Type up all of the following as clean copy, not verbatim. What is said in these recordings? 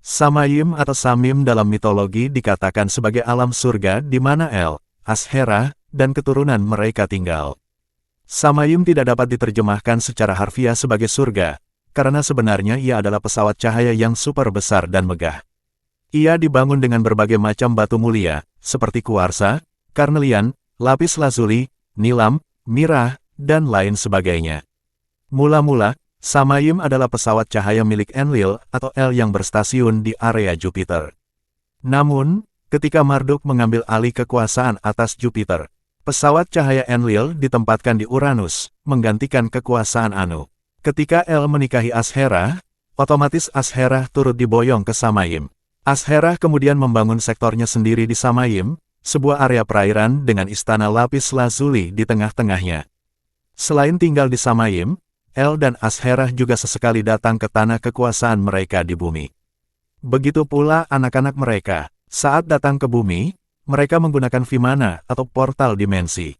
Samayim atau Samim dalam mitologi dikatakan sebagai alam surga di mana El, Asherah, dan keturunan mereka tinggal. Samayim tidak dapat diterjemahkan secara harfiah sebagai surga, karena sebenarnya ia adalah pesawat cahaya yang super besar dan megah. Ia dibangun dengan berbagai macam batu mulia, seperti kuarsa, karnelian, lapis lazuli, nilam, mirah, dan lain sebagainya. Mula-mula, Samayim adalah pesawat cahaya milik Enlil atau El yang berstasiun di area Jupiter. Namun, ketika Marduk mengambil alih kekuasaan atas Jupiter, pesawat cahaya Enlil ditempatkan di Uranus, menggantikan kekuasaan Anu. Ketika El menikahi Asherah, otomatis Asherah turut diboyong ke Samayim. Asherah kemudian membangun sektornya sendiri di Samayim, sebuah area perairan dengan istana lapis lazuli di tengah-tengahnya. Selain tinggal di Samayim, El dan Asherah juga sesekali datang ke tanah kekuasaan mereka di bumi. Begitu pula anak-anak mereka, saat datang ke bumi, mereka menggunakan Vimana atau portal dimensi.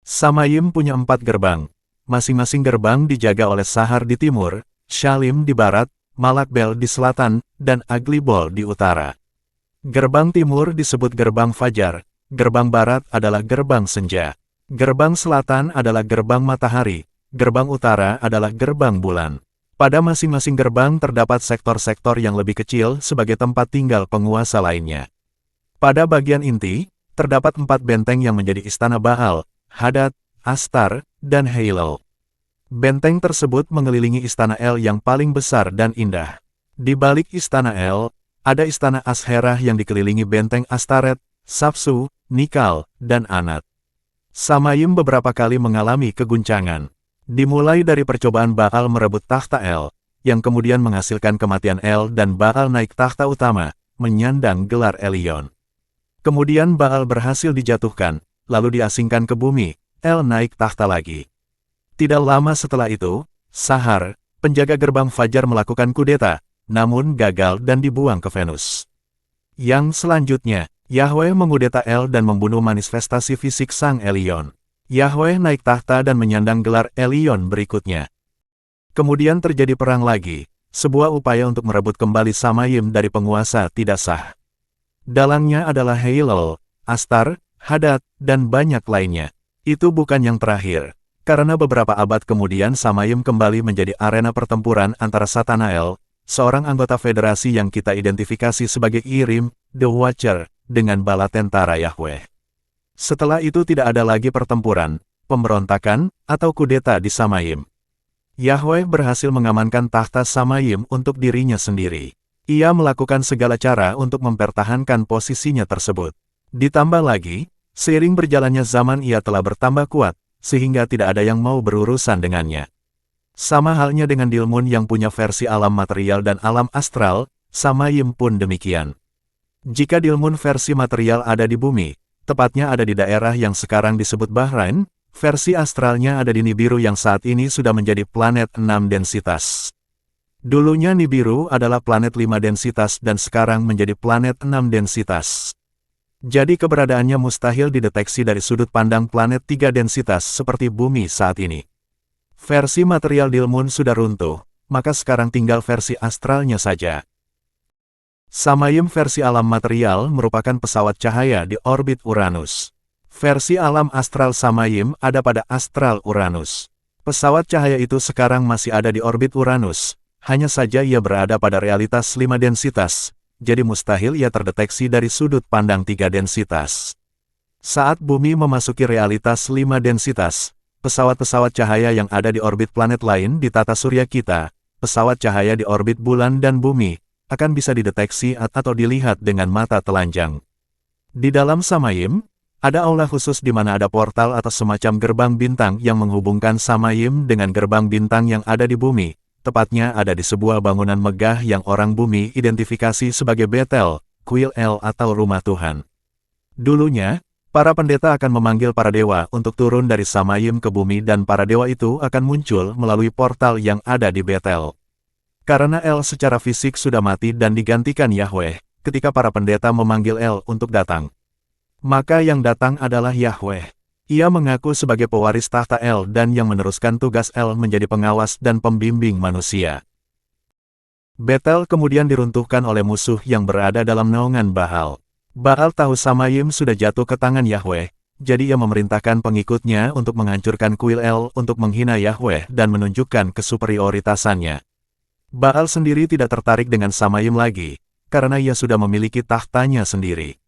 Samayim punya 4 gerbang. Masing-masing gerbang dijaga oleh Sahar di timur, Shalim di barat, Malakbel di selatan, dan Aglibol di utara. Gerbang timur disebut gerbang Fajar, gerbang barat adalah gerbang senja. Gerbang selatan adalah gerbang matahari, gerbang utara adalah gerbang bulan. Pada masing-masing gerbang terdapat sektor-sektor yang lebih kecil sebagai tempat tinggal penguasa lainnya. Pada bagian inti, terdapat 4 benteng yang menjadi istana Baal, Hadad, Astar, dan Heilal. Benteng tersebut mengelilingi istana El yang paling besar dan indah. Di balik istana El, ada istana Asherah yang dikelilingi benteng Astaret, Sapsu, Nikal, dan Anat. Samayim beberapa kali mengalami keguncangan. Dimulai dari percobaan Baal merebut takhta El, yang kemudian menghasilkan kematian El dan Baal naik takhta utama, menyandang gelar Elion. Kemudian Baal berhasil dijatuhkan, lalu diasingkan ke bumi, El naik takhta lagi. Tidak lama setelah itu, Sahar, penjaga gerbang Fajar melakukan kudeta, namun gagal dan dibuang ke Venus. Yang selanjutnya, Yahweh mengudeta El dan membunuh manifestasi fisik Sang Elion. Yahweh naik tahta dan menyandang gelar Elion berikutnya. Kemudian terjadi perang lagi, sebuah upaya untuk merebut kembali Samayim dari penguasa tidak sah. Dalangnya adalah Heilal, Astar, Hadad, dan banyak lainnya. Itu bukan yang terakhir, karena beberapa abad kemudian Samayim kembali menjadi arena pertempuran antara Satanael, seorang anggota federasi yang kita identifikasi sebagai Irim, The Watcher, dengan bala tentara Yahweh. Setelah itu tidak ada lagi pertempuran, pemberontakan, atau kudeta di Samayim. Yahweh berhasil mengamankan takhta Samayim untuk dirinya sendiri. Ia melakukan segala cara untuk mempertahankan posisinya tersebut. Ditambah lagi, seiring berjalannya zaman ia telah bertambah kuat, sehingga tidak ada yang mau berurusan dengannya. Sama halnya dengan Dilmun yang punya versi alam material dan alam astral, Samayim pun demikian. Jika Dilmun versi material ada di bumi, tepatnya ada di daerah yang sekarang disebut Bahrain, versi astralnya ada di Nibiru yang saat ini sudah menjadi planet 6 densitas. Dulunya Nibiru adalah planet 5 densitas dan sekarang menjadi planet 6 densitas. Jadi keberadaannya mustahil dideteksi dari sudut pandang planet 3 densitas seperti bumi saat ini. Versi material Dilmun sudah runtuh, maka sekarang tinggal versi astralnya saja. Samayim versi alam material merupakan pesawat cahaya di orbit Uranus. Versi alam astral Samayim ada pada astral Uranus. Pesawat cahaya itu sekarang masih ada di orbit Uranus, hanya saja ia berada pada realitas 5 densitas, jadi mustahil ia terdeteksi dari sudut pandang 3 densitas. Saat bumi memasuki realitas 5 densitas, pesawat-pesawat cahaya yang ada di orbit planet lain di tata surya kita, pesawat cahaya di orbit bulan dan bumi, akan bisa dideteksi atau dilihat dengan mata telanjang. Di dalam Samayim, ada aula khusus di mana ada portal atau semacam gerbang bintang yang menghubungkan Samayim dengan gerbang bintang yang ada di bumi, tepatnya ada di sebuah bangunan megah yang orang bumi identifikasi sebagai Betel, Kuil El atau Rumah Tuhan. Dulunya, para pendeta akan memanggil para dewa untuk turun dari Samayim ke bumi dan para dewa itu akan muncul melalui portal yang ada di Betel. Karena El secara fisik sudah mati dan digantikan Yahweh, ketika para pendeta memanggil El untuk datang. Maka yang datang adalah Yahweh. Ia mengaku sebagai pewaris tahta El dan yang meneruskan tugas El menjadi pengawas dan pembimbing manusia. Betel kemudian diruntuhkan oleh musuh yang berada dalam naungan Baal. Baal tahu Samayim sudah jatuh ke tangan Yahweh, jadi ia memerintahkan pengikutnya untuk menghancurkan kuil El untuk menghina Yahweh dan menunjukkan kesuperioritasannya. Baal sendiri tidak tertarik dengan Samayim lagi, karena ia sudah memiliki tahtanya sendiri.